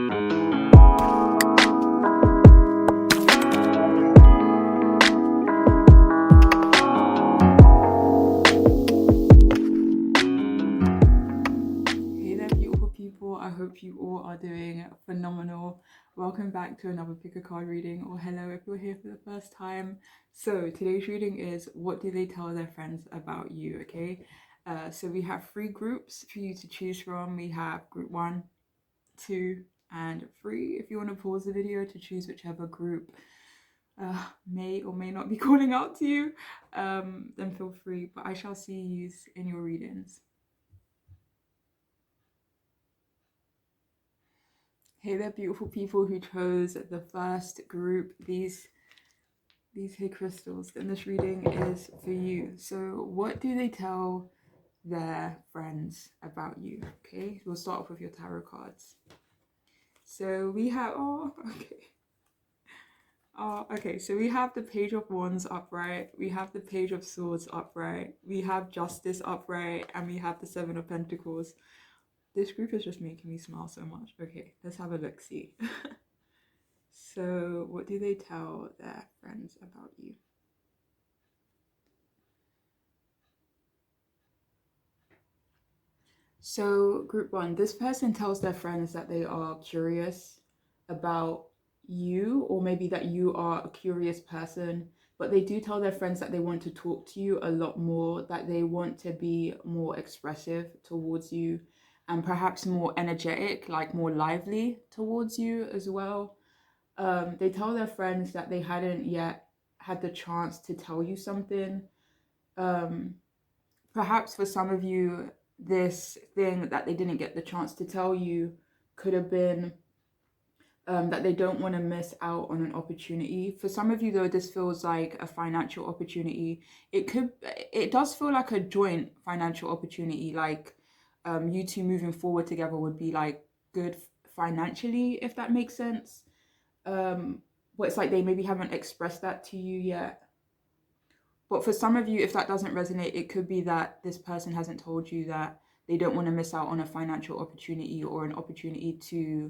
I hope you all are doing phenomenal. Welcome back to another pick a card reading, or hello if you're here for the first time. So today's reading is what do they tell their friends about you, okay? So we have 3 groups for you to choose from. We have group 1, 2, and 3. If you want to pause the video to choose whichever group may or may not be calling out to you, then feel free, but I shall see you in your readings. Hey there, beautiful people who chose the first group. These here crystals in this reading is for you. So what do they tell their friends about you? Okay, we'll start off with your tarot cards. So we have, okay, so we have the Page of Wands upright, we have the Page of Swords upright, we have Justice upright, and we have the 7 of Pentacles. This group is just making me smile so much. Okay, let's have a look-see. So what do they tell their friends about you? So group 1, this person tells their friends that they are curious about you, or maybe that you are a curious person, but they do tell their friends that they want to talk to you a lot more, that they want to be more expressive towards you, and perhaps more energetic, like more lively towards you as well. They tell their friends that they hadn't yet had the chance to tell you something. Perhaps for some of you, this thing that they didn't get the chance to tell you could have been that they don't want to miss out on an opportunity. For some of you though, this feels like a financial opportunity. It does feel like a joint financial opportunity, like you two moving forward together would be like good financially, if that makes sense. But it's like they maybe haven't expressed that to you yet. But for some of you, if that doesn't resonate, it could be that this person hasn't told you that they don't want to miss out on a financial opportunity, or an opportunity to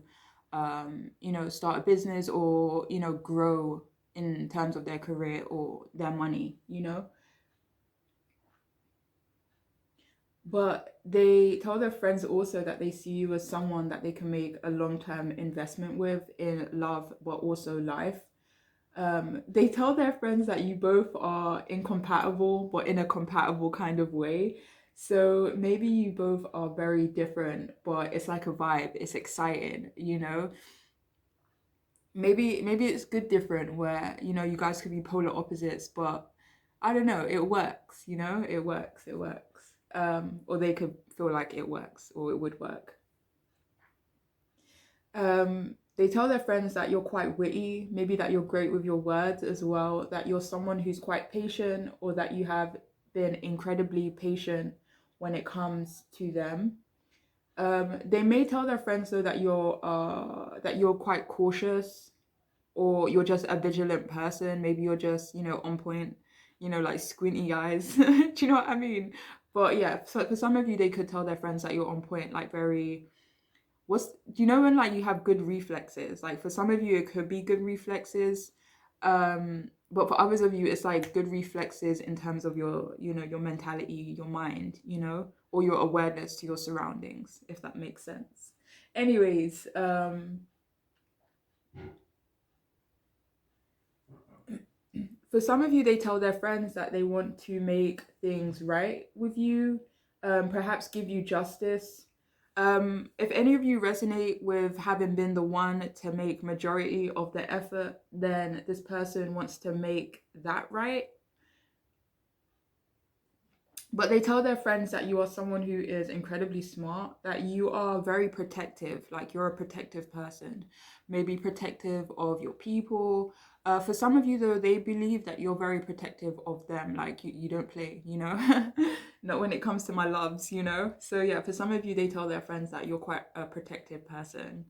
start a business, or grow in terms of their career or their money, but they tell their friends also that they see you as someone that they can make a long-term investment with in love, but also life. They tell their friends that you both are incompatible, but in a compatible kind of way. So maybe you both are very different, but it's like a vibe. It's exciting, Maybe it's good different, where you guys could be polar opposites, but I don't know, it works, it works. Or they could feel like it works, or it would work. They tell their friends that you're quite witty, maybe that you're great with your words as well, that you're someone who's quite patient, or that you have been incredibly patient when it comes to them. They may tell their friends though that you're quite cautious, or you're just a vigilant person. Maybe you're just on point, like squinty eyes. Do you know what I mean? But yeah, so for some of you, they could tell their friends that you're on point, like very do you know when like you have good reflexes? Like for some of you it could be good reflexes, but for others of you it's like good reflexes in terms of your your mentality, your mind, or your awareness to your surroundings, if that makes sense. Anyways, for some of you, they tell their friends that they want to make things right with you, perhaps give you justice. If any of you resonate with having been the one to make majority of the effort, then this person wants to make that right. But they tell their friends that you are someone who is incredibly smart, that you are very protective, like you're a protective person, maybe protective of your people. For some of you though, they believe that you're very protective of them, like you don't play, not when it comes to my loves, So yeah, for some of you, they tell their friends that you're quite a protective person.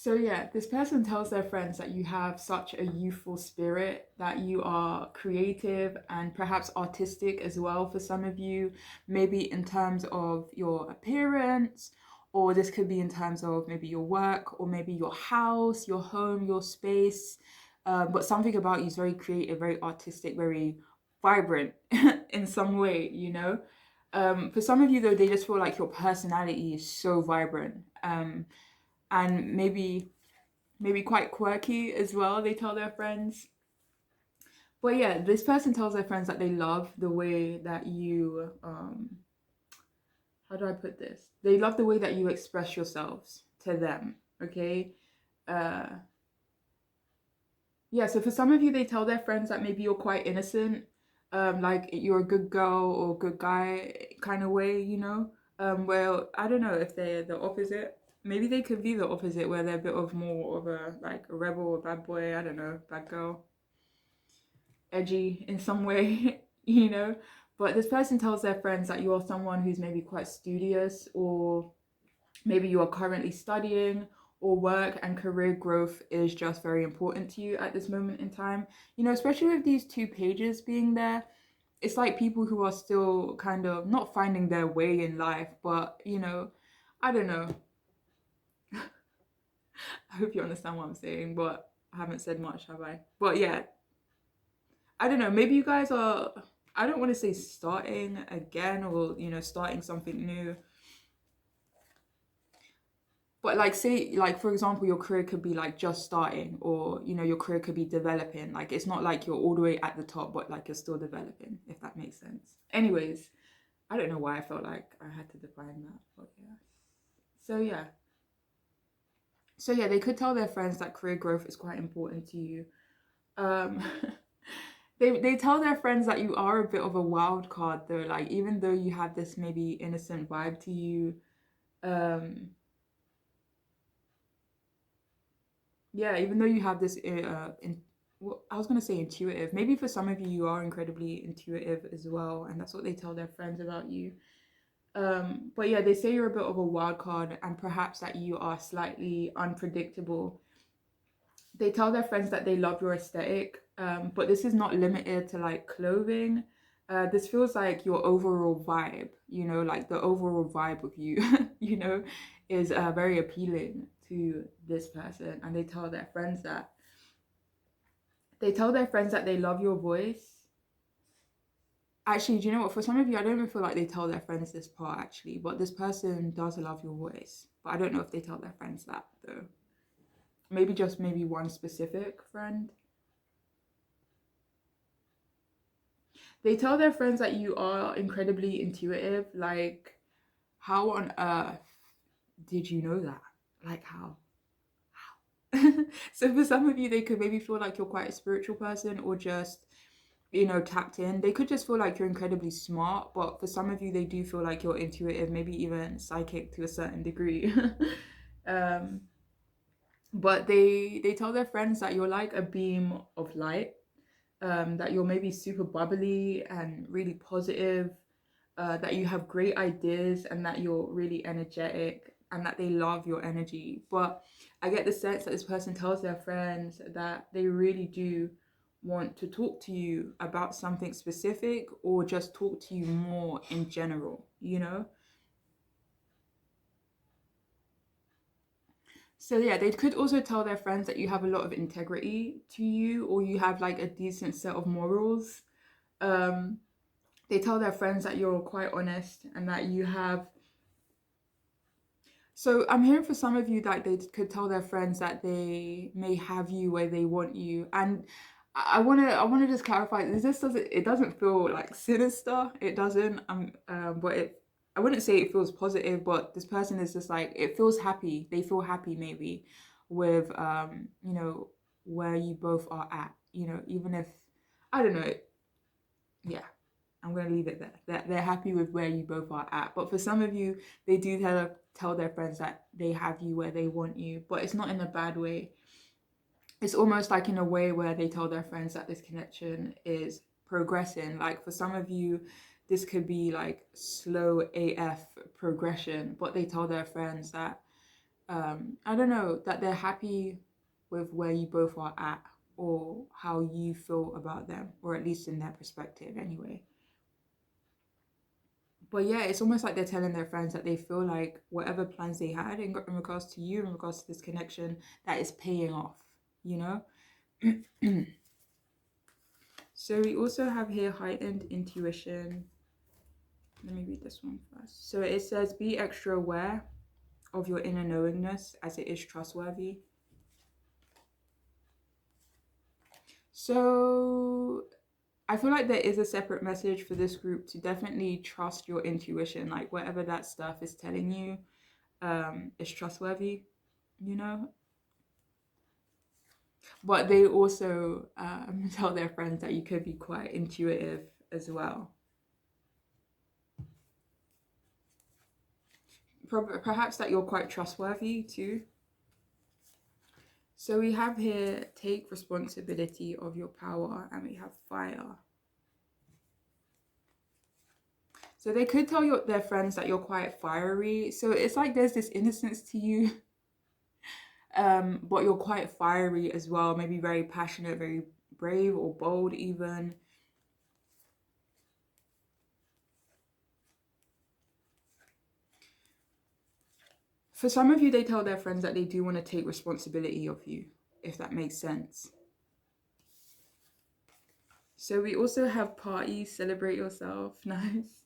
So yeah, this person tells their friends that you have such a youthful spirit, that you are creative and perhaps artistic as well for some of you, maybe in terms of your appearance, or this could be in terms of maybe your work, or maybe your house, your home, your space. But something about you is very creative, very artistic, very vibrant in some way, you know? For some of you though, they just feel like your personality is so vibrant. And maybe quite quirky as well, they tell their friends. But yeah, this person tells their friends that they love the way that you how do I put this? They love the way that you express yourselves to them, okay? Uh yeah, so for some of you they tell their friends that maybe you're quite innocent, like you're a good girl or good guy kind of way, you know? Well, I don't know if they're the opposite. Maybe they could be the opposite, where they're a bit of more of a like a rebel or bad boy, I don't know, bad girl, edgy in some way, you know. But this person tells their friends that you're someone who's maybe quite studious, or maybe you are currently studying, or work and career growth is just very important to you at this moment in time. You know, especially with these two pages being there, it's like people who are still kind of not finding their way in life, but you know, I don't know. I hope you understand what I'm saying, but I haven't said much, have I? But yeah, I don't know. Maybe you guys are, I don't want to say starting again, or, you know, starting something new. But like, say, like, for example, your career could be like just starting, or, you know, your career could be developing. Like, it's not like you're all the way at the top, but like you're still developing, if that makes sense. Anyways, I don't know why I felt like I had to define that, but yeah. So yeah. So yeah, they could tell their friends that career growth is quite important to you. Um, they tell their friends that you are a bit of a wild card though. Like even though you have this maybe innocent vibe to you, um, yeah, even though you have this, well, I was gonna say intuitive. Maybe for some of you, you are incredibly intuitive as well, and that's what they tell their friends about you. But yeah, they say you're a bit of a wild card, and perhaps that you are slightly unpredictable. They tell their friends that they love your aesthetic, but this is not limited to like clothing. This feels like your overall vibe, you know, like the overall vibe of you, you know, is very appealing to this person. And they tell their friends that. They tell their friends that they love your voice. Actually, do you know what? For some of you, I don't even feel like they tell their friends this part actually, but this person does love your voice. But I don't know if they tell their friends that though. Maybe just maybe one specific friend. They tell their friends that you are incredibly intuitive. Like, how on earth did you know that? Like, how? So for some of you, they could maybe feel like you're quite a spiritual person, or just, you know, tapped in. They could just feel like you're incredibly smart, but for some of you, they do feel like you're intuitive, maybe even psychic to a certain degree. um, but they tell their friends that you're like a beam of light, that you're maybe super bubbly and really positive, that you have great ideas, and that you're really energetic, and that they love your energy. But I get the sense that this person tells their friends that they really do want to talk to you about something specific, or just talk to you more in general, you know? So yeah, they could also tell their friends that you have a lot of integrity to you, or you have like a decent set of morals. Um, they tell their friends that you're quite honest, and that you have. So I'm hearing for some of you that they could tell their friends that they may have you where they want you, and I wanna just clarify. This doesn't, it doesn't feel like sinister. It doesn't. But I wouldn't say it feels positive. But this person is just like, it feels happy. They feel happy maybe with you know, where you both are at. You know, even if, I don't know. Yeah, I'm gonna leave it there. They're happy with where you both are at. But for some of you, they do tell their friends that they have you where they want you, but it's not in a bad way. It's almost like in a way where they tell their friends that this connection is progressing. Like for some of you, this could be like slow AF progression, but they tell their friends that I don't know, that they're happy with where you both are at or how you feel about them, or at least in their perspective anyway. But yeah, it's almost like they're telling their friends that they feel like whatever plans they had in regards to you, in regards to this connection, that is paying off, you know? So we also have here heightened intuition. Let me read this one first. So it says, be extra aware of your inner knowingness as it is trustworthy. So I feel like there is a separate message for this group to definitely trust your intuition, like whatever that stuff is telling you is trustworthy, you know. But they also tell their friends that you could be quite intuitive as well. Perhaps that you're quite trustworthy too. So we have here, take responsibility of your power, and we have fire. So they could tell their friends that you're quite fiery. So it's like there's this innocence to you, but you're quite fiery as well. Maybe very passionate, very brave or bold even. For some of you, they tell their friends that they do want to take responsibility of you, if that makes sense. So we also have party, celebrate yourself. Nice.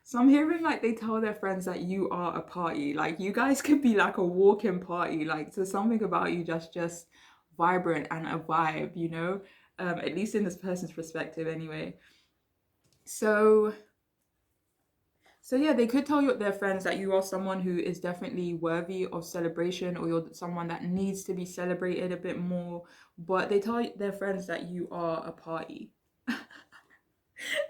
So I'm hearing like they tell their friends that you are a party. Like you guys could be like a walk-in party. Like so something about you just vibrant and a vibe, you know? At least in this person's perspective anyway. So yeah, they could tell their friends that you are someone who is definitely worthy of celebration, or you're someone that needs to be celebrated a bit more. But they tell their friends that you are a party.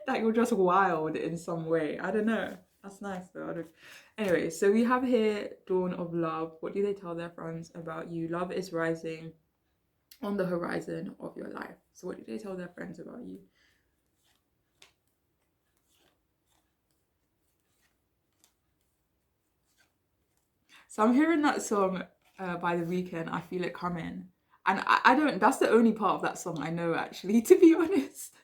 That you're just wild in some way. I don't know. That's nice though. Anyway, so we have here dawn of love. What do they tell their friends about you? Love is rising on the horizon of your life. So what do they tell their friends about you? So I'm hearing that song by The Weeknd, I Feel It Coming. And I don't, that's the only part of that song I know actually, to be honest.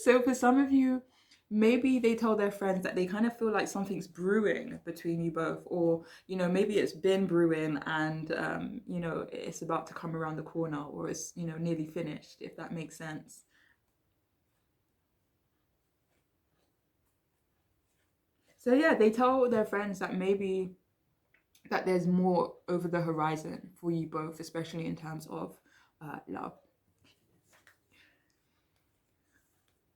So for some of you, maybe they tell their friends that they kind of feel like something's brewing between you both, or, you know, maybe it's been brewing and, you know, it's about to come around the corner, or it's, you know, nearly finished, if that makes sense. So yeah, they tell their friends that maybe that there's more over the horizon for you both, especially in terms of love.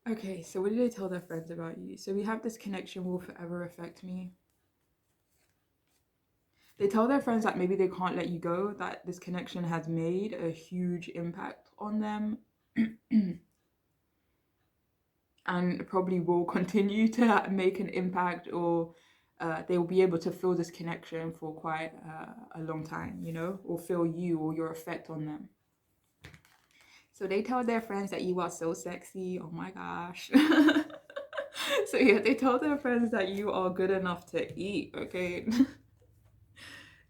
Okay, so what do they tell their friends about you? So we have this connection will forever affect me. They tell their friends that maybe they can't let you go, that this connection has made a huge impact on them and probably will continue to make an impact, or they will be able to feel this connection for quite a long time, you know, or feel you or your effect on them. So they tell their friends that you are so sexy. Oh my gosh. So yeah, they tell their friends that you are good enough to eat, okay?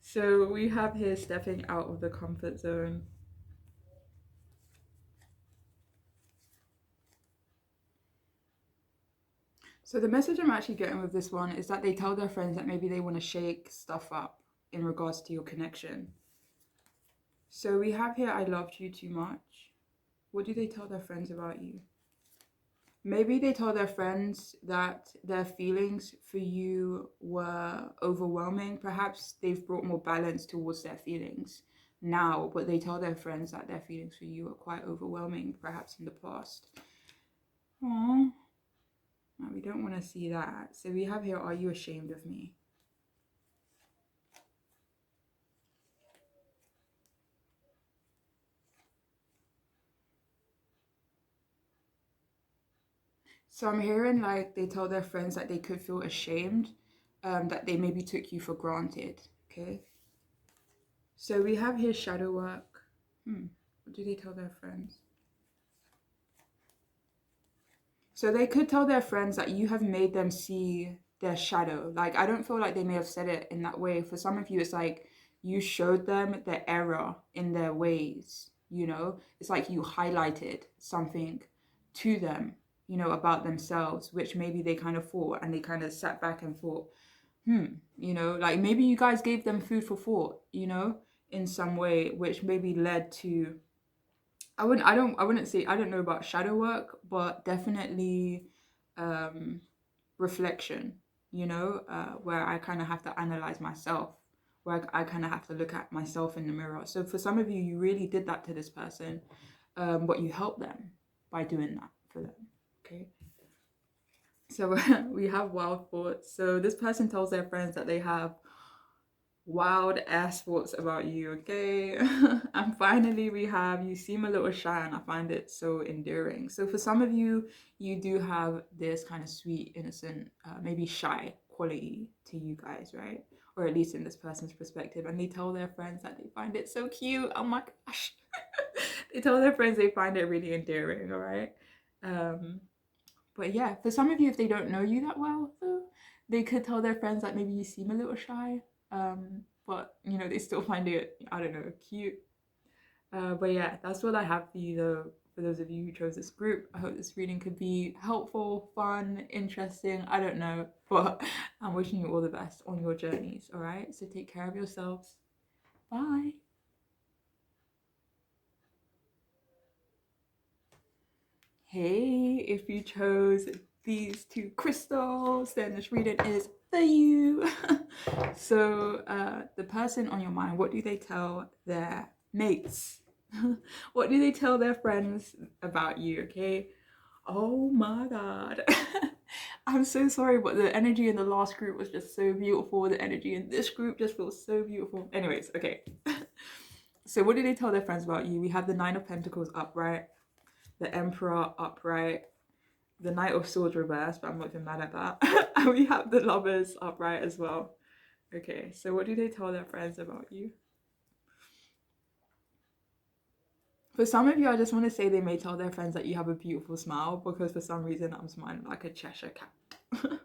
So we have here stepping out of the comfort zone. So the message I'm actually getting with this one is that they tell their friends that maybe they want to shake stuff up in regards to your connection. So we have here, I loved you too much. What do they tell their friends about you? Maybe they tell their friends that their feelings for you were overwhelming. Perhaps they've brought more balance towards their feelings now, but they tell their friends that their feelings for you are quite overwhelming, perhaps in the past. Aww. No, we don't want to see that. So we have here, are you ashamed of me? So I'm hearing like they tell their friends that they could feel ashamed, that they maybe took you for granted. Okay. So we have here shadow work. What do they tell their friends? So they could tell their friends that you have made them see their shadow. Like, I don't feel like they may have said it in that way. For some of you, it's like you showed them the error in their ways, you know? It's like you highlighted something to them, you know, about themselves, which maybe they kind of thought, and they kind of sat back and thought, you know, like maybe you guys gave them food for thought, you know, in some way, which maybe led to, I wouldn't say, I don't know about shadow work, but definitely um reflection, you know, where I kind of have to analyze myself, where I kind of have to look at myself in the mirror. So for some of you, you really did that to this person, but you helped them by doing that for them. Okay. So we have wild thoughts. So this person tells their friends that they have wild ass thoughts about you, okay? And finally, we have you seem a little shy, and I find it so endearing. So for some of you, you do have this kind of sweet, innocent, maybe shy quality to you guys, right? Or at least in this person's perspective. And they tell their friends that they find it so cute. Oh my gosh. They tell their friends they find it really endearing, all right? But yeah, for some of you, if they don't know you that well, though, they could tell their friends that maybe you seem a little shy. But you know, they still find it, I don't know, cute. But yeah, that's what I have for you, though. For those of you who chose this group, I hope this reading could be helpful, fun, interesting. I don't know, but I'm wishing you all the best on your journeys. All right, so take care of yourselves. Bye. Hey, if you chose these two crystals, then this reading is for you. So the person on your mind, what do they tell their mates? What do they tell their friends about you? Okay. Oh my god. I'm so sorry, but the energy in the last group was just so beautiful. The energy in this group just feels so beautiful. Anyways, okay. So what do they tell their friends about you? We have the Nine of Pentacles upright, the Emperor upright, the Knight of Swords reversed, but I'm not even mad at that. And we have the Lovers upright as well. Okay, so what do they tell their friends about you? For some of you, I just want to say they may tell their friends that you have a beautiful smile, because for some reason I'm smiling like a Cheshire cat.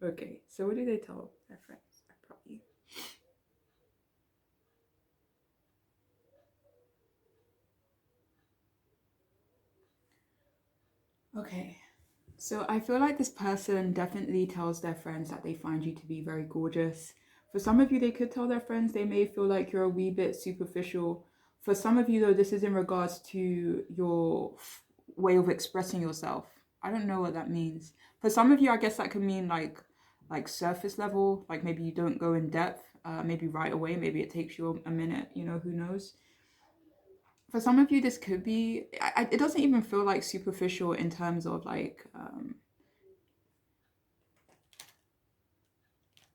Okay, so what do they tell their friends about you? Okay, so I feel like this person definitely tells their friends that they find you to be very gorgeous. For some of you, they could tell their friends they may feel like you're a wee bit superficial. For some of you, though, this is in regards to your way of expressing yourself. I don't know what that means. For some of you, I guess that could mean like surface level, like maybe you don't go in depth, maybe right away, maybe it takes you a minute, you know, who knows. For some of you, this could be, it doesn't even feel like superficial in terms of like,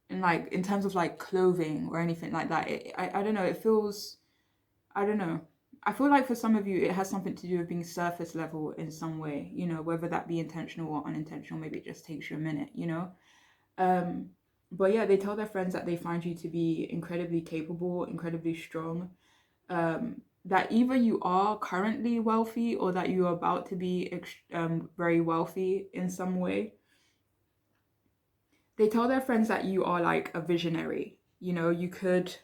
in terms of like clothing or anything like that. I don't know, it feels, I don't know. I feel like for some of you, it has something to do with being surface level in some way, you know, whether that be intentional or unintentional, maybe it just takes you a minute, you know? But yeah, they tell their friends that they find you to be incredibly capable, incredibly strong, that either you are currently wealthy or that you are about to be very wealthy in some way. They tell their friends that you are like a visionary. You know, you could,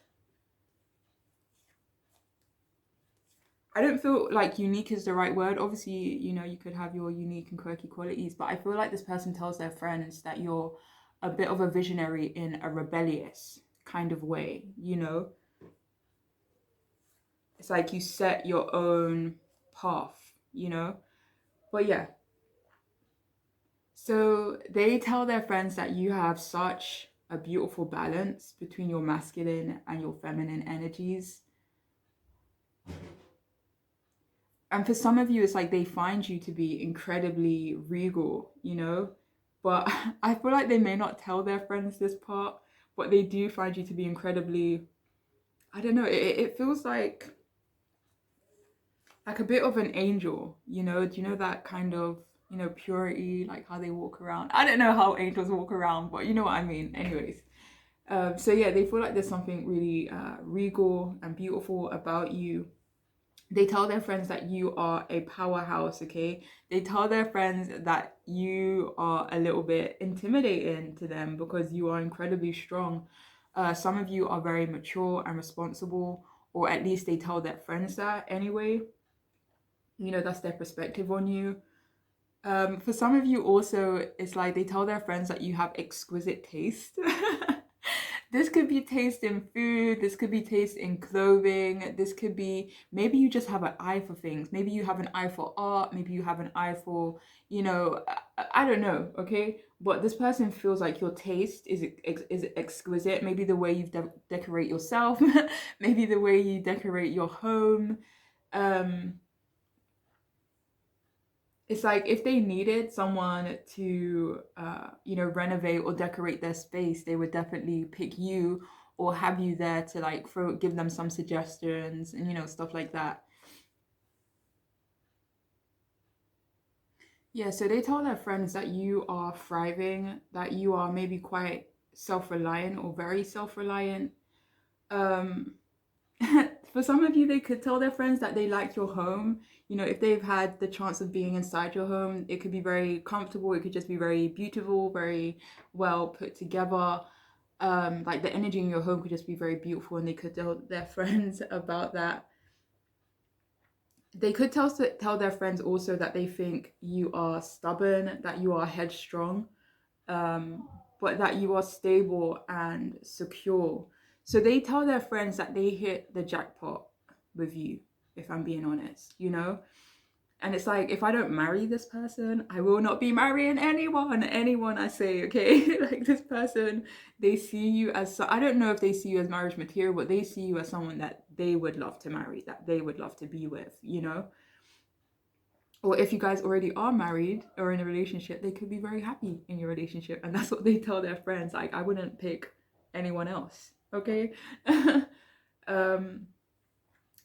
I don't feel like unique is the right word. Obviously, you know, you could have your unique and quirky qualities, but I feel like this person tells their friends that you're a bit of a visionary in a rebellious kind of way, you know? It's like you set your own path, you know? But yeah. So they tell their friends that you have such a beautiful balance between your masculine and your feminine energies. And for some of you, it's like they find you to be incredibly regal, you know? But I feel like they may not tell their friends this part, but they do find you to be incredibly, I don't know, it feels like a bit of an angel, you know? Do you know that kind of, you know, purity, like how they walk around? I don't know how angels walk around, but you know what I mean. Anyways, so yeah, they feel like there's something really regal and beautiful about you. They tell their friends that you are a powerhouse, okay? They tell their friends that you are a little bit intimidating to them because you are incredibly strong. Some of you are very mature and responsible, or at least they tell their friends that anyway. You know, that's their perspective on you. For some of you also, it's like they tell their friends that you have exquisite taste. This could be taste in food, this could be taste in clothing, this could be maybe you just have an eye for things. Maybe you have an eye for art, maybe you have an eye for, I don't know, okay? But this person feels like your taste is exquisite. Maybe the way you decorate yourself, maybe the way you decorate your home. Um, it's like if they needed someone to renovate or decorate their space, they would definitely pick you or have you there to like give them some suggestions and stuff like that. Yeah, so they tell their friends that you are thriving, that you are maybe quite self-reliant or very self-reliant. um For some of you, they could tell their friends that they like your home. You know, if they've had the chance of being inside your home, it could be very comfortable. It could just be very beautiful, very well put together. Like the energy in your home could just be very beautiful, and they could tell their friends about that. They could tell their friends also that they think you are stubborn, that you are headstrong, but that you are stable and secure. So they tell their friends that they hit the jackpot with you, if I'm being honest, you know? And it's like, if I don't marry this person, I will not be marrying anyone I say, okay? Like this person, they see you as, I don't know if they see you as marriage material, but they see you as someone that they would love to marry, that they would love to be with, you know? Or if you guys already are married or in a relationship, they could be very happy in your relationship. And that's what they tell their friends. Like, I wouldn't pick anyone else. Okay. um,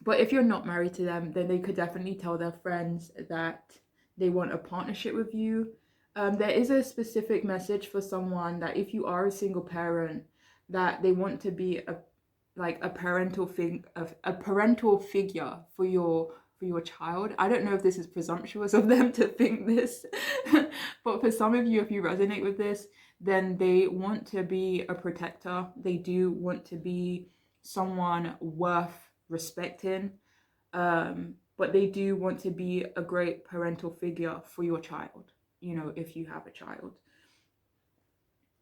but if you're not married to them, then they could definitely tell their friends that they want a partnership with you. There is a specific message for someone that if you are a single parent, that they want to be a parental figure for your child. I don't know if this is presumptuous of them to think this, but for some of you, if you resonate with this, then they want to be a protector. They do want to be someone worth respecting, but they do want to be a great parental figure for your child, you know, if you have a child.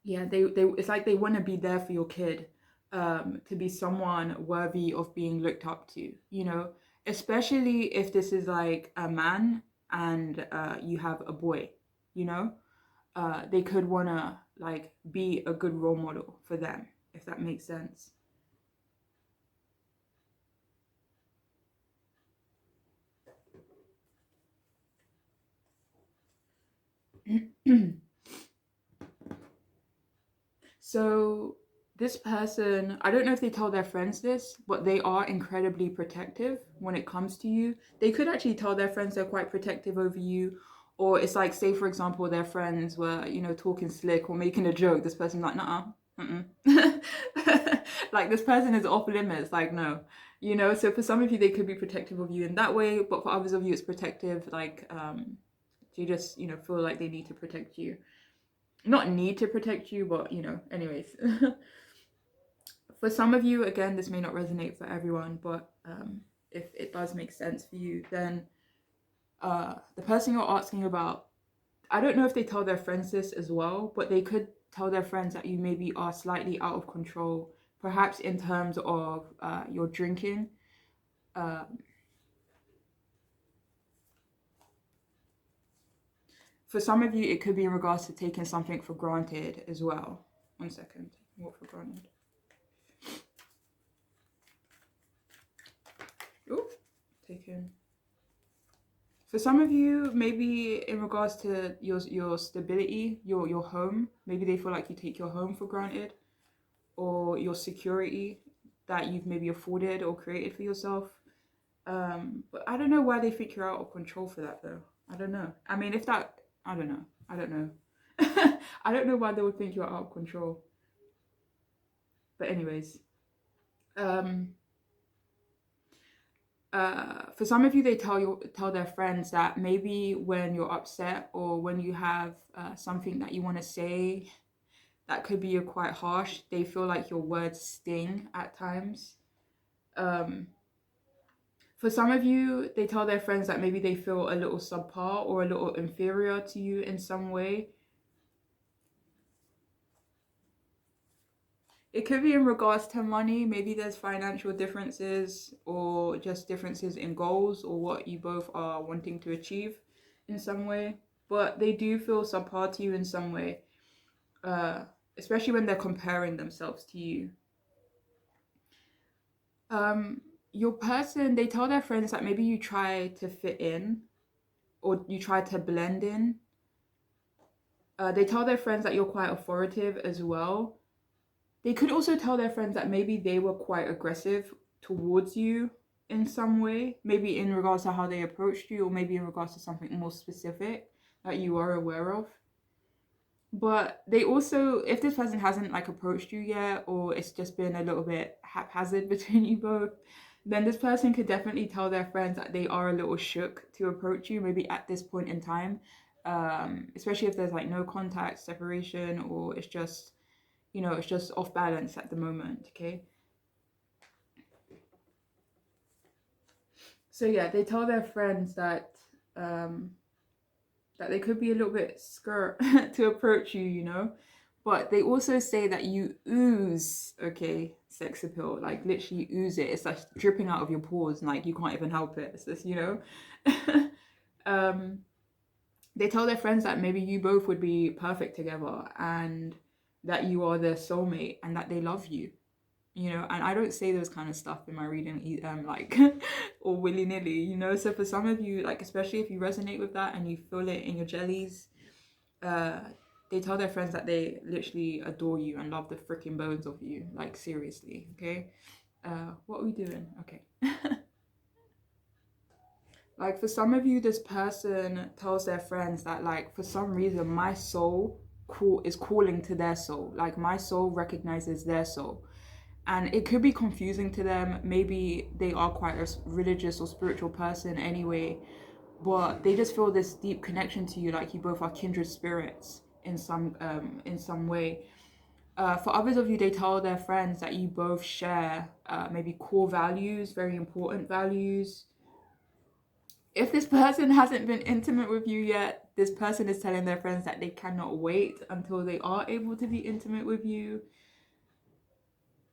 Yeah, they it's like they want to be there for your kid, to be someone worthy of being looked up to, you know, especially if this is like a man and you have a boy, you know, they could want to like be a good role model for them, if that makes sense. So this person, I don't know if they tell their friends this, but they are incredibly protective when it comes to you. They could actually tell their friends they're quite protective over you. Or it's like, say, for example, their friends were, you know, talking slick or making a joke. This person's like, nah, like this person is off limits. Like, no, you know. So for some of you, they could be protective of you in that way, but for others of you, it's protective. Like, you just, you know, feel like they need to protect you, not need to protect you, but you know, anyways. For some of you, again, this may not resonate for everyone, but if it does make sense for you, then the person you're asking about, I don't know if they tell their friends this as well, but they could tell their friends that you maybe are slightly out of control, perhaps in terms of your drinking. Uh, for some of you, it could be in regards to taking something for granted as well. 1 second. What for granted? Oh, taken. For some of you, maybe in regards to your stability, your home, maybe they feel like you take your home for granted, or your security that you've maybe afforded or created for yourself. But I don't know why they think you're out of control for that though. I don't know. I mean, if that, I don't know. I don't know. I don't know why they would think you're out of control. But anyways, um, For some of you, they tell their friends that maybe when you're upset or when you have something that you want to say that could be quite harsh, they feel like your words sting at times. Um, for some of you, they tell their friends that maybe they feel a little subpar or a little inferior to you in some way. It could be in regards to money. Maybe there's financial differences or just differences in goals or what you both are wanting to achieve in some way. But they do feel subpar to you in some way, uh, especially when they're comparing themselves to you. Um, your person, they tell their friends that maybe you try to fit in or you try to blend in. They tell their friends that you're quite authoritative as well. They could also tell their friends that maybe they were quite aggressive towards you in some way, maybe in regards to how they approached you, or maybe in regards to something more specific that you are aware of. But they also, if this person hasn't like approached you yet, or it's just been a little bit haphazard between you both, then this person could definitely tell their friends that they are a little shook to approach you, maybe at this point in time. Especially if there's like no contact, separation, or it's just, it's just off balance at the moment, okay? So yeah, they tell their friends um, that they could be a little bit skirt to approach you, But they also say that you ooze, okay, sex appeal, like literally ooze it. It's like dripping out of your pores, and like you can't even help it. It's just. um, they tell their friends that maybe you both would be perfect together and that you are their soulmate and that they love you. And I don't say those kind of stuff in my reading, like, or willy-nilly, So for some of you, like, especially if you resonate with that and you feel it in your jellies, uh, they tell their friends that they literally adore you and love the freaking bones of you, like, seriously, okay? What are we doing? Okay. Like, for some of you, this person tells their friends that, like, for some reason, my soul is calling to their soul. Like, my soul recognizes their soul. And it could be confusing to them. Maybe they are quite a religious or spiritual person anyway, but they just feel this deep connection to you, like you both are kindred spirits in some way. For others of you, they tell their friends that you both share maybe core values, very important values. If this person hasn't been intimate with you yet, this person is telling their friends that they cannot wait until they are able to be intimate with you.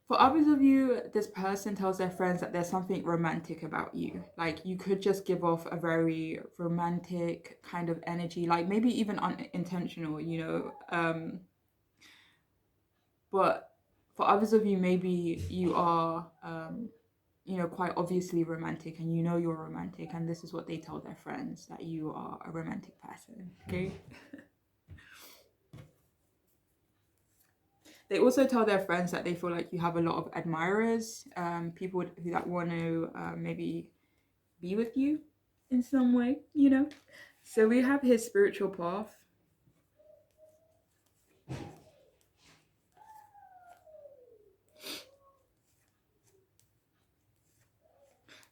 For others of you, this person tells their friends that there's something romantic about you. Like you could just give off a very romantic kind of energy, like maybe even unintentional. But for others of you, maybe you are, quite obviously romantic and you're romantic. And this is what they tell their friends, that you are a romantic person, okay? They also tell their friends that they feel like you have a lot of admirers, people that want to maybe be with you in some way. So we have his spiritual path.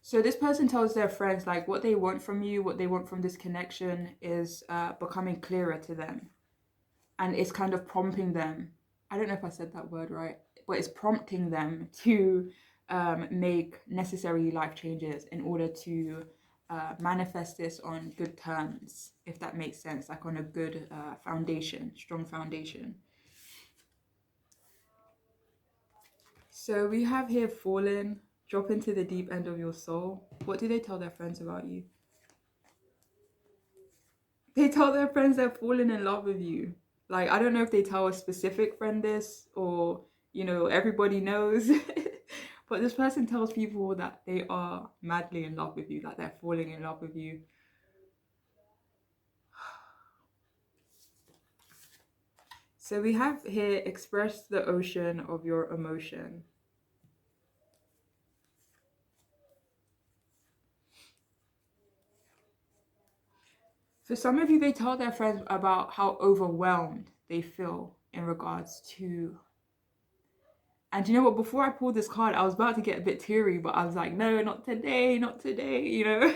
So this person tells their friends like what they want from you, what they want from this connection is becoming clearer to them. And it's kind of prompting them. I don't know if I said that word right, but it's prompting them to make necessary life changes in order to manifest this on good terms, if that makes sense, like on a good foundation, strong foundation. So we have here fallen, drop into the deep end of your soul. What do they tell their friends about you? They tell their friends they're falling in love with you. Like, I don't know if they tell a specific friend this or, everybody knows. But this person tells people that they are madly in love with you, that they're falling in love with you. So we have here, express the ocean of your emotion. For some of you, they tell their friends about how overwhelmed they feel in regards to And you know what? Before I pulled this card, I was about to get a bit teary, but I was like, no, not today, not today, you know?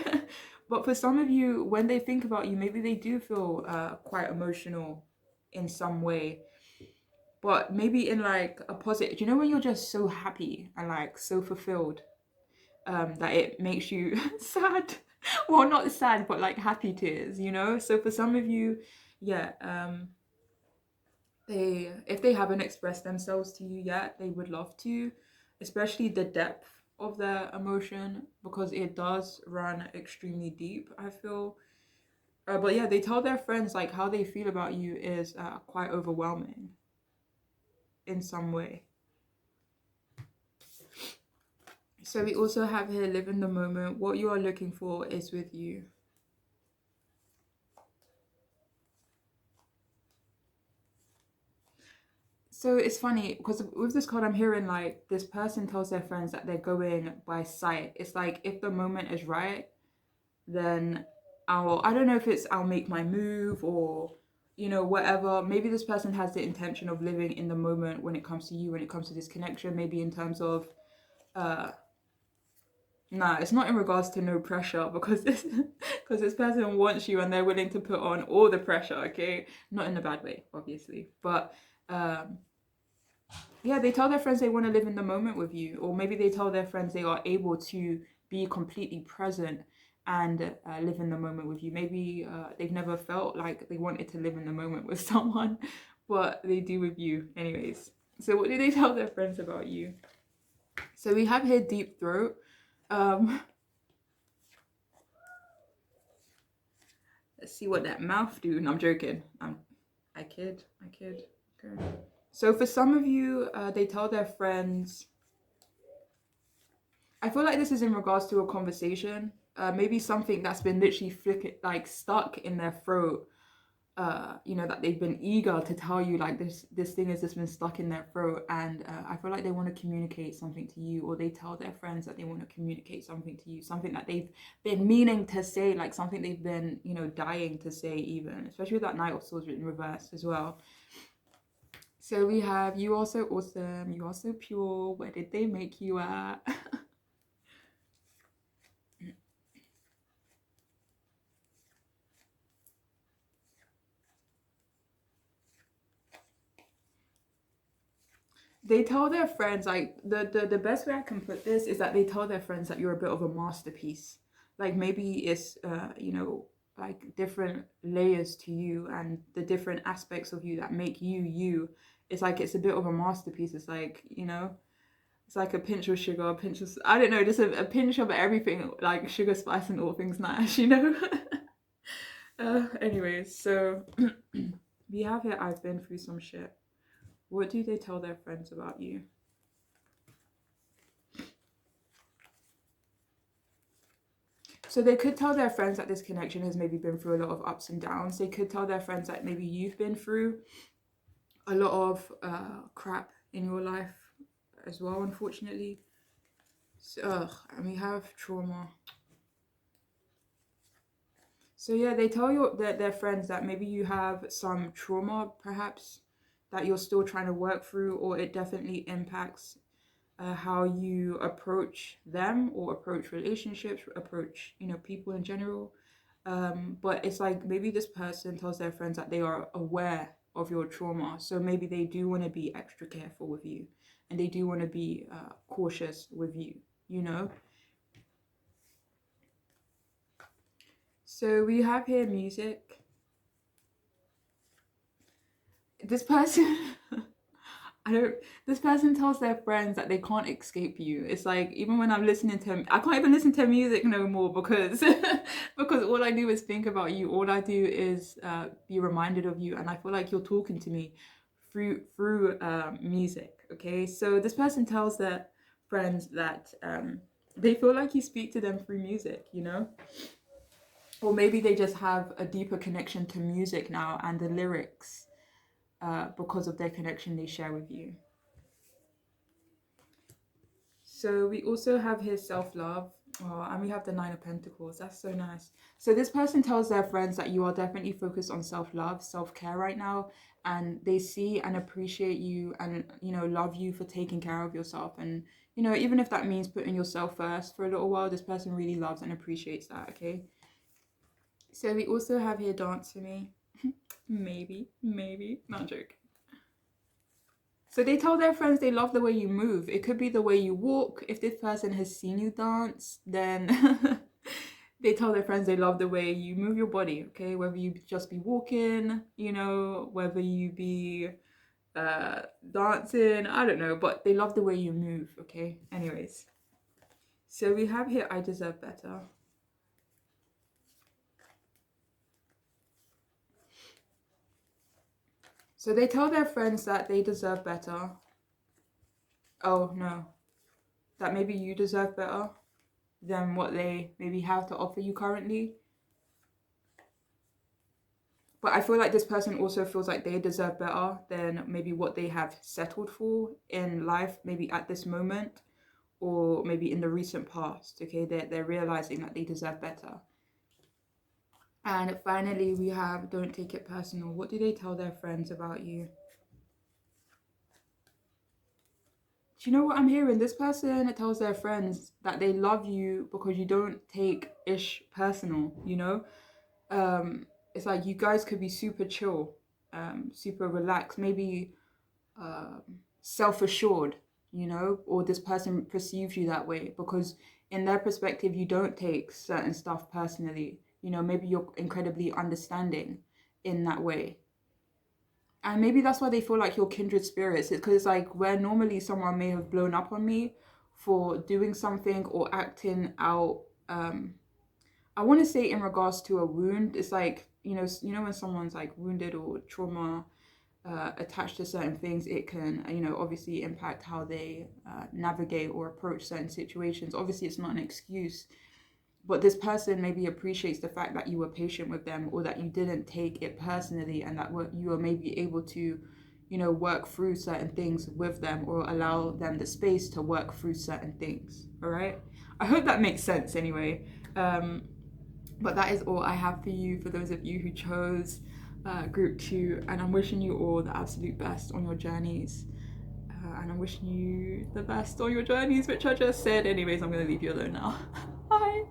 But for some of you, when they think about you, maybe they do feel quite emotional in some way. But maybe in like a positive, you know, when you're just so happy and like so fulfilled, that it makes you sad. Well, not sad, but like happy tears, you know? So for some of you, yeah, they, if they haven't expressed themselves to you yet, they would love to, especially the depth of their emotion, because it does run extremely deep, I feel. But yeah, they tell their friends like how they feel about you is quite overwhelming in some way. So we also have here, live in the moment. What you are looking for is with you. So it's funny because with this card, I'm hearing like this person tells their friends that they're going by sight. It's like if the moment is right, then I don't know if it's I'll make my move or, you know, whatever. Maybe this person has the intention of living in the moment when it comes to you, when it comes to this connection, maybe in terms of, uh, nah, it's not in regards to no pressure because this, because this person wants you and they're willing to put on all the pressure, okay? Not in a bad way, obviously. But, yeah, they tell their friends they want to live in the moment with you, or maybe they tell their friends they are able to be completely present and live in the moment with you. Maybe they've never felt like they wanted to live in the moment with someone, but they do with you, anyways. So, what do they tell their friends about you? So, we have here deep throat. Um, let's see what that mouth do. No, I'm joking. I kid. I kid. Okay. So, for some of you, they tell their friends. I feel like this is in regards to a conversation, maybe something that's been literally like stuck in their throat. You know, that they've been eager to tell you, like this thing has just been stuck in their throat, and I feel like they want to communicate something to you, or they tell their friends that they want to communicate something to you, something that they've been meaning to say, like something they've been, you know, dying to say, even, especially with that Knight of Swords in reverse as well. So we have, you are so awesome, you are so pure, where did they make you at? They tell their friends, like the best way I can put this is that they tell their friends that you're a bit of a masterpiece. Like maybe it's you know, like different layers to you and the different aspects of you that make you you. It's like it's a bit of a masterpiece. It's like, you know, it's like a pinch of sugar, a pinch of, I don't know, just a pinch of everything, like sugar, spice, and all things nice, you know. Anyways, so we have here, I've been through some shit. What do they tell their friends about you? So they could tell their friends that this connection has maybe been through a lot of ups and downs. They could tell their friends that maybe you've been through a lot of crap in your life as well, unfortunately. So, and we have trauma. So yeah, they tell their friends that maybe you have some trauma, perhaps, that you're still trying to work through, or it definitely impacts how you approach them or approach relationships, approach, you know, people in general. But it's like maybe this person tells their friends that they are aware of your trauma, so maybe they do want to be extra careful with you, and they do want to be cautious with you, you know. So we have here music. This person I don't. This person tells their friends that they can't escape you. It's like even when I'm listening to him, I can't even listen to music no more because because all I do is think about you. All I do is be reminded of you, and I feel like you're talking to me through music. Okay, so this person tells their friends that they feel like you speak to them through music. You know, or maybe they just have a deeper connection to music now and the lyrics because of their connection they share with you. So we also have here self-love. Oh, and we have the Nine of Pentacles. That's so nice. So this person tells their friends that you are definitely focused on self-love, self-care right now, and they see and appreciate you and, love you for taking care of yourself. And, even if that means putting yourself first for a little while, this person really loves and appreciates that, okay? So we also have here dance for me. maybe, not joke. So they tell their friends they love the way you move. It could be the way you walk. If this person has seen you dance, then they tell their friends they love the way you move your body, okay? Whether you just be walking, whether you be dancing, I don't know, but they love the way you move, okay? Anyways, so we have here, I deserve better. So they tell their friends that they deserve better. Oh, no. That maybe you deserve better than what they maybe have to offer you currently. But I feel like this person also feels like they deserve better than maybe what they have settled for in life, maybe at this moment, or maybe in the recent past, okay? They're realizing that they deserve better. And finally, we have don't take it personal. What do they tell their friends about you? Do you know what I'm hearing? This person tells their friends that they love you because you don't take ish personal, It's like you guys could be super chill, super relaxed, maybe um, self-assured, or this person perceives you that way because in their perspective, you don't take certain stuff personally. Maybe you're incredibly understanding in that way. And maybe that's why they feel like you're kindred spirits. It's because like where normally someone may have blown up on me for doing something or acting out, I want to say in regards to a wound, it's like, when someone's like wounded or trauma attached to certain things, it can, obviously impact how they navigate or approach certain situations. Obviously, it's not an excuse, but this person maybe appreciates the fact that you were patient with them or that you didn't take it personally and that you were maybe able to, work through certain things with them or allow them the space to work through certain things. All right. I hope that makes sense anyway. But that is all I have for you, for those of you who chose group 2, and I'm wishing you all the absolute best on your journeys. And I'm wishing you the best on your journeys, which I just said. Anyways, I'm going to leave you alone now. Bye.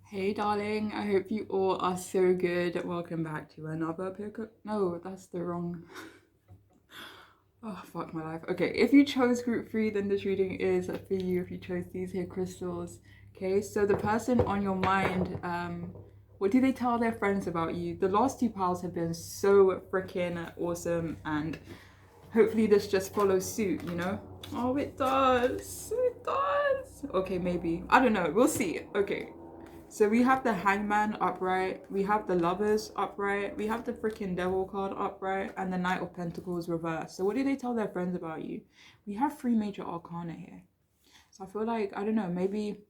Hey, darling. I hope you all are so good. Welcome back to another pickup. No, that's the wrong. Oh, fuck my life. Okay, if you chose group 3, then this reading is for you if you chose these here crystals. Okay, so the person on your mind, what do they tell their friends about you? The last 2 piles have been so freaking awesome, and hopefully this just follows suit, Oh, it does. It does. Okay, maybe. I don't know. We'll see. Okay. So we have the Hangman upright, we have the Lovers upright, we have the freaking Devil card upright, and the Knight of Pentacles reversed. So what do they tell their friends about you? We have 3 major arcana here. So I feel like, I don't know, maybe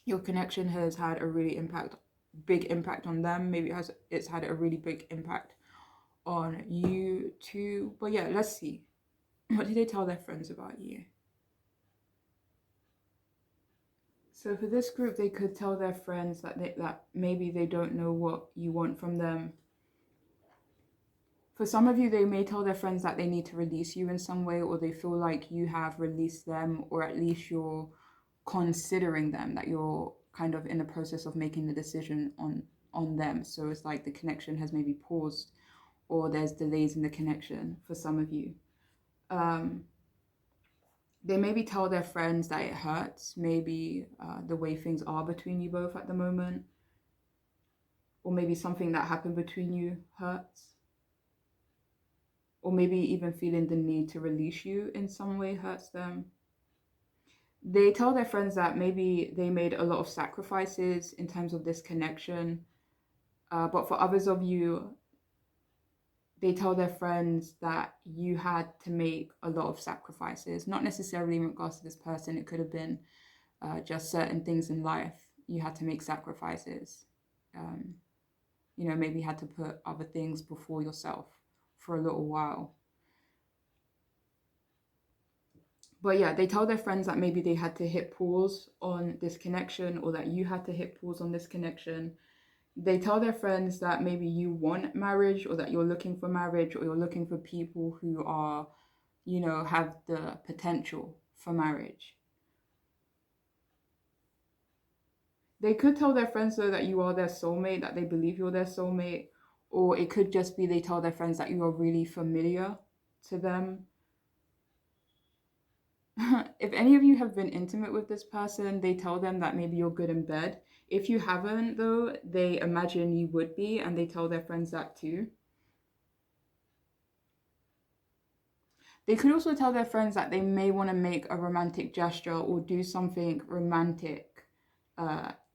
your connection has had a really big impact on them. Maybe it's had a really big impact on you too. But yeah, let's see. What do they tell their friends about you? So for this group, they could tell their friends that maybe they don't know what you want from them. For some of you, they may tell their friends that they need to release you in some way, or they feel like you have released them, or at least you're considering them, that you're kind of in the process of making the decision on them. So it's like the connection has maybe paused, or there's delays in the connection for some of you. They maybe tell their friends that it hurts, maybe the way things are between you both at the moment, or maybe something that happened between you hurts, or maybe even feeling the need to release you in some way hurts them. They tell their friends that maybe they made a lot of sacrifices in terms of this connection, but for others of you, they tell their friends that you had to make a lot of sacrifices, not necessarily in regards to this person. It could have been just certain things in life. You had to make sacrifices. Maybe you had to put other things before yourself for a little while. But yeah, they tell their friends that maybe they had to hit pause on this connection, or that you had to hit pause on this connection. They tell their friends that maybe you want marriage, or that you're looking for marriage, or you're looking for people who are, have the potential for marriage. They could tell their friends though that you are their soulmate, that they believe you're their soulmate, or it could just be they tell their friends that you are really familiar to them. If any of you have been intimate with this person, they tell them that maybe you're good in bed. If you haven't, though, they imagine you would be, and they tell their friends that too. They could also tell their friends that they may want to make a romantic gesture or do something romantic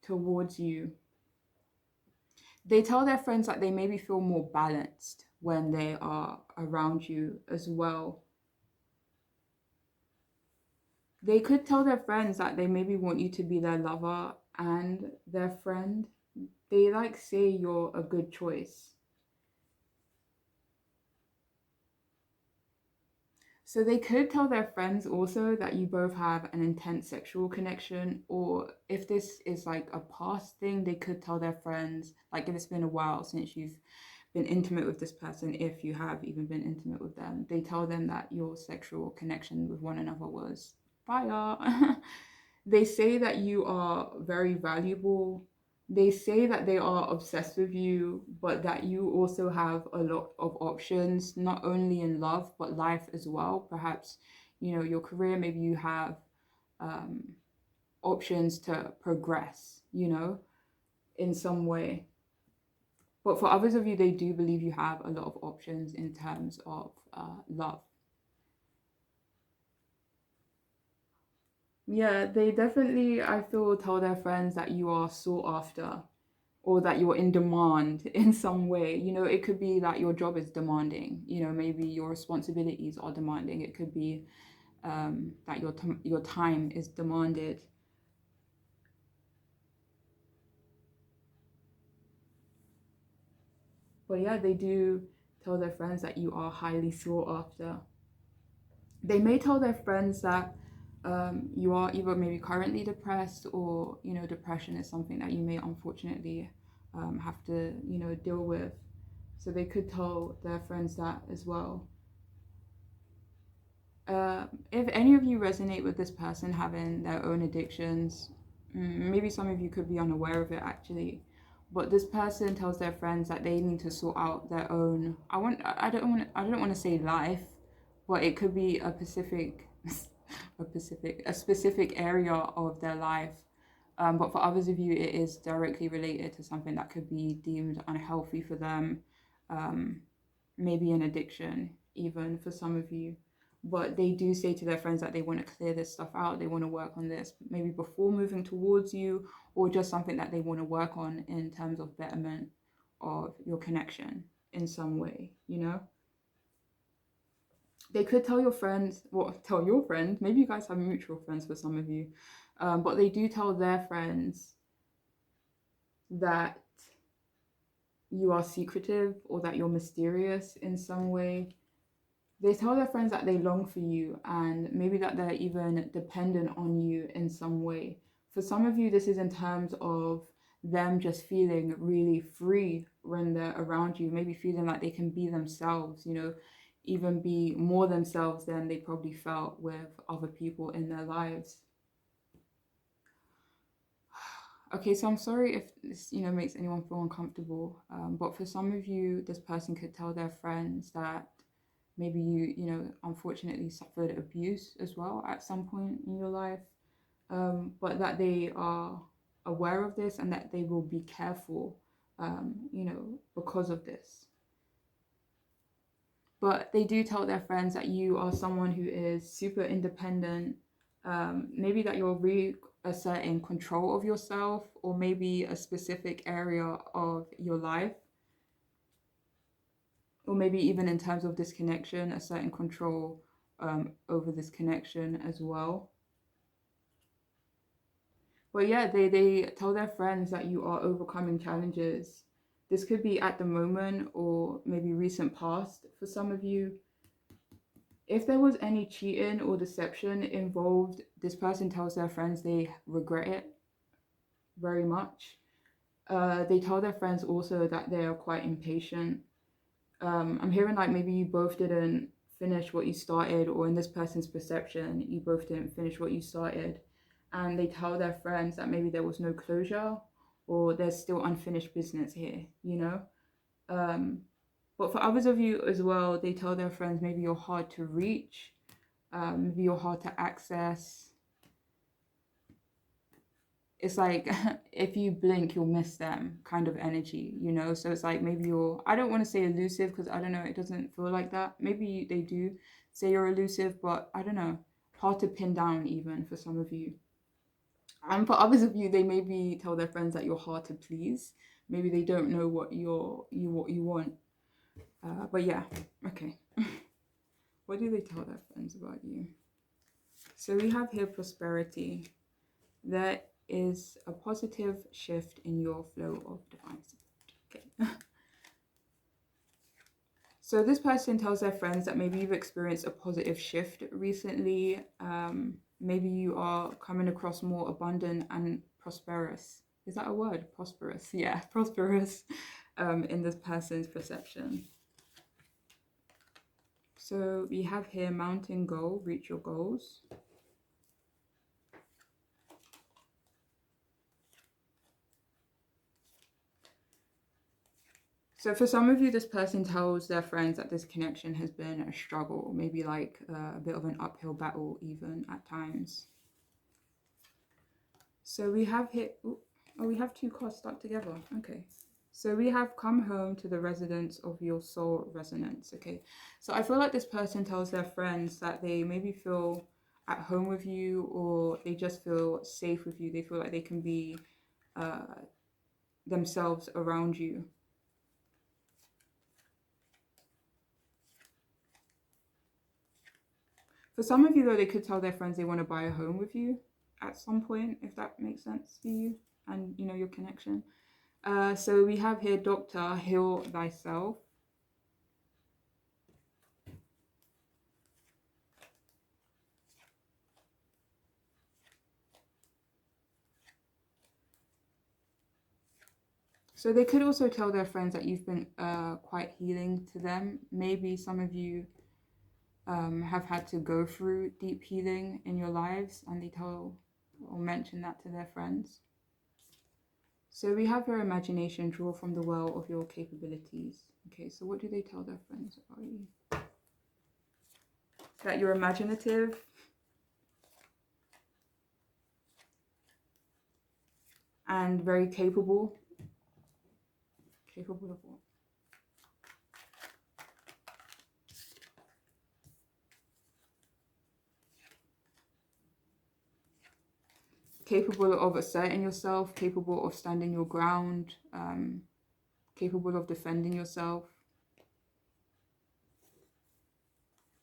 towards you. They tell their friends that they maybe feel more balanced when they are around you as well. They could tell their friends that they maybe want you to be their lover and their friend. They say you're a good choice. So they could tell their friends also that you both have an intense sexual connection, or if this is like a past thing, they could tell their friends, like if it's been a while since you've been intimate with this person, if you have even been intimate with them, they tell them that your sexual connection with one another was fire. They say that you are very valuable. They say that they are obsessed with you, but that you also have a lot of options, not only in love, but life as well. Perhaps, your career, maybe you have um, options to progress, in some way. But for others of you, they do believe you have a lot of options in terms of love. Yeah, they definitely, I feel, tell their friends that you are sought after, or that you're in demand in some way. It could be that your job is demanding, maybe your responsibilities are demanding. It could be that your time is demanded. But yeah, they do tell their friends that you are highly sought after. They may tell their friends that you are either maybe currently depressed, or depression is something that you may unfortunately have to deal with. So they could tell their friends that as well. If any of you resonate with this person having their own addictions, maybe some of you could be unaware of it actually, but this person tells their friends that they need to sort out their own. I don't want to say life, but it could be a specific area of their life. But for others of you, it is directly related to something that could be deemed unhealthy for them, maybe an addiction, even for some of you. But they do say to their friends that they want to clear this stuff out, they want to work on this, maybe before moving towards you, or just something that they want to work on in terms of betterment of your connection in some way, They could tell your friends, well, tell your friend, maybe you guys have mutual friends for some of you, but they do tell their friends that you are secretive, or that you're mysterious in some way. They tell their friends that they long for you, and maybe that they're even dependent on you in some way. For some of you, this is in terms of them just feeling really free when they're around you, maybe feeling like they can be themselves, even be more themselves than they probably felt with other people in their lives. Okay, so I'm sorry if this, makes anyone feel uncomfortable. But for some of you, this person could tell their friends that maybe you unfortunately suffered abuse as well at some point in your life, but that they are aware of this, and that they will be careful, because of this. But they do tell their friends that you are someone who is super independent, maybe that you're really asserting control of yourself, or maybe a specific area of your life, or maybe even in terms of this connection, a certain control over this connection as well. But yeah, they tell their friends that you are overcoming challenges. This could be at the moment, or maybe recent past for some of you. If there was any cheating or deception involved, this person tells their friends they regret it very much. They tell their friends also that they are quite impatient. I'm hearing like maybe you both didn't finish what you started, or in this person's perception, you both didn't finish what you started. And they tell their friends that maybe there was no closure or there's still unfinished business here, you know? Um, but for others of you as well, they tell their friends maybe you're hard to reach, maybe you're hard to access. It's like if you blink, you'll miss them kind of energy, you know? So it's like maybe you're, I don't want to say elusive because I don't know, it doesn't feel like that. Maybe they do say you're elusive, but I don't know, hard to pin down even for some of you. And for others of you, they maybe tell their friends that you're hard to please. Maybe they don't know what what you want. But yeah, okay. What do they tell their friends about you? So we have here prosperity. There is a positive shift in your flow of divine support. Okay. So this person tells their friends that maybe you've experienced a positive shift recently. Maybe you are coming across more abundant and prosperous. Is that a word? Prosperous. Yeah, prosperous in this person's perception. So we have here mountain goal, reach your goals. So for some of you, this person tells their friends that this connection has been a struggle, maybe like a bit of an uphill battle even at times. So we have here, oh, we have two cards stuck together. Okay. So we have come home to the residence of your soul resonance. Okay. So I feel like this person tells their friends that they maybe feel at home with you, or they just feel safe with you. They feel like they can be themselves around you. For some of you, though, they could tell their friends they want to buy a home with you at some point, if that makes sense to you and, you know, your connection. So we have here, Doctor, heal thyself. So they could also tell their friends that you've been quite healing to them. Maybe some of you have had to go through deep healing in your lives, and they tell or mention that to their friends. So we have your imagination, draw from the well of your capabilities. Okay, so what do they tell their friends about you? That you're imaginative. And very capable. Capable of what? Capable of asserting yourself, capable of standing your ground, capable of defending yourself.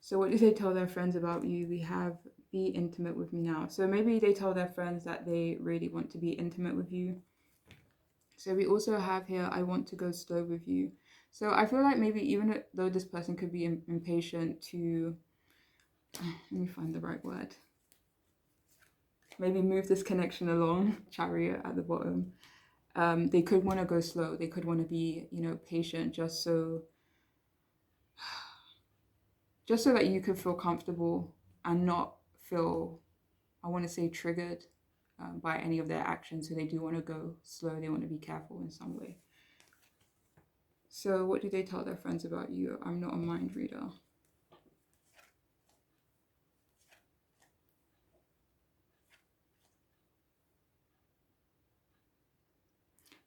So what do they tell their friends about you? We have be intimate with me now. So maybe they tell their friends that they really want to be intimate with you. So we also have here, I want to go slow with you. So I feel like maybe even though this person could be impatient to, let me find the right word. Maybe move this connection along, chariot at the bottom. They could want to go slow. They could want to be, you know, patient just so that you could feel comfortable and not feel, I want to say, triggered by any of their actions. So they do want to go slow. They want to be careful in some way. So what do they tell their friends about you? I'm not a mind reader.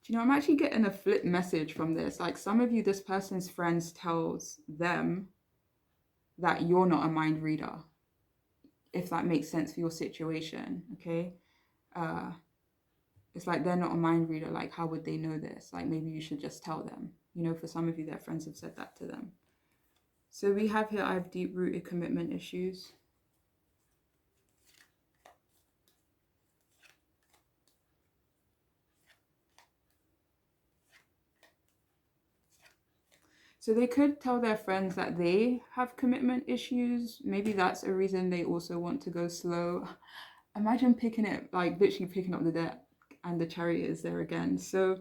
Do you know, I'm actually getting a flip message from this. Like some of you, this person's friends tells them that you're not a mind reader, if that makes sense for your situation, okay? It's like they're not a mind reader. Like, how would they know this? Like, maybe you should just tell them. You know, for some of you, their friends have said that to them. So we have here, I have deep-rooted commitment issues. So they could tell their friends that they have commitment issues. Maybe that's a reason they also want to go slow. Imagine picking it, like literally picking up the deck and the chariot is there again. So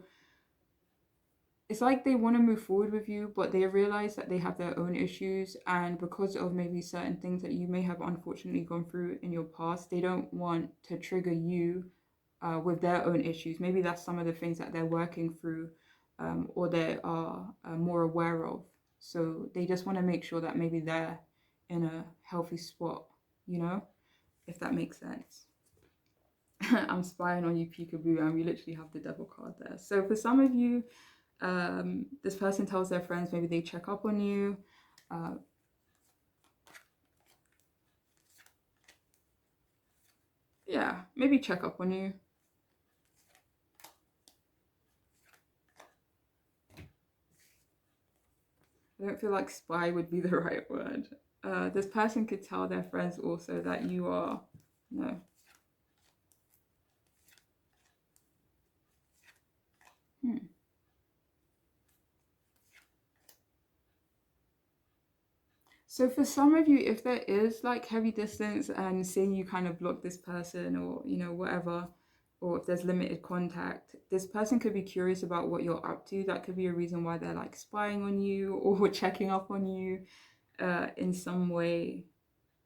it's like they want to move forward with you, but they realize that they have their own issues. And because of maybe certain things that you may have unfortunately gone through in your past, they don't want to trigger you with their own issues. Maybe that's some of the things that they're working through, or they are more aware of. So they just want to make sure that maybe they're in a healthy spot, you know, if that makes sense. I'm spying on you, peekaboo, and we literally have the devil card there. So for some of you, this person tells their friends, maybe they check up on you. Yeah, maybe check up on you. I don't feel like spy would be the right word. This person could tell their friends also that you are, no. So for some of you, if there is like heavy distance and say you kind of block this person or, you know, whatever, or if there's limited contact, this person could be curious about what you're up to. That could be a reason why they're like spying on you or checking up on you in some way.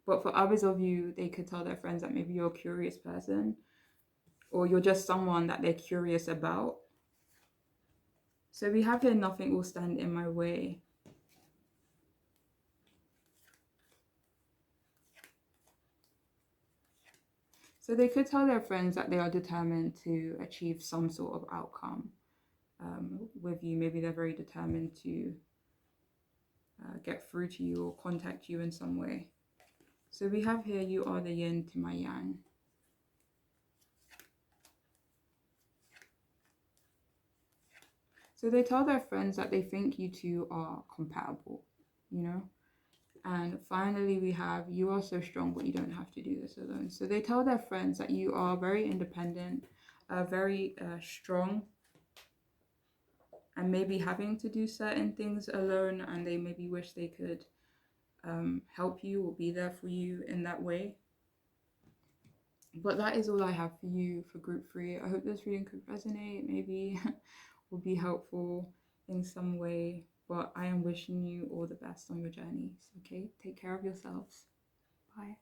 But for others of you, they could tell their friends that maybe you're a curious person or you're just someone that they're curious about. So we have here, nothing will stand in my way. So they could tell their friends that they are determined to achieve some sort of outcome with you. Maybe they're very determined to get through to you or contact you in some way. So we have here, you are the yin to my yang. So they tell their friends that they think you two are compatible, you know? And finally, we have, you are so strong, but you don't have to do this alone. So they tell their friends that you are very independent, very strong, and maybe having to do certain things alone, and they maybe wish they could help you or be there for you in that way. But that is all I have for you for group 3. I hope this reading could resonate, maybe will be helpful in some way. But I am wishing you all the best on your journeys. Okay, take care of yourselves. Bye.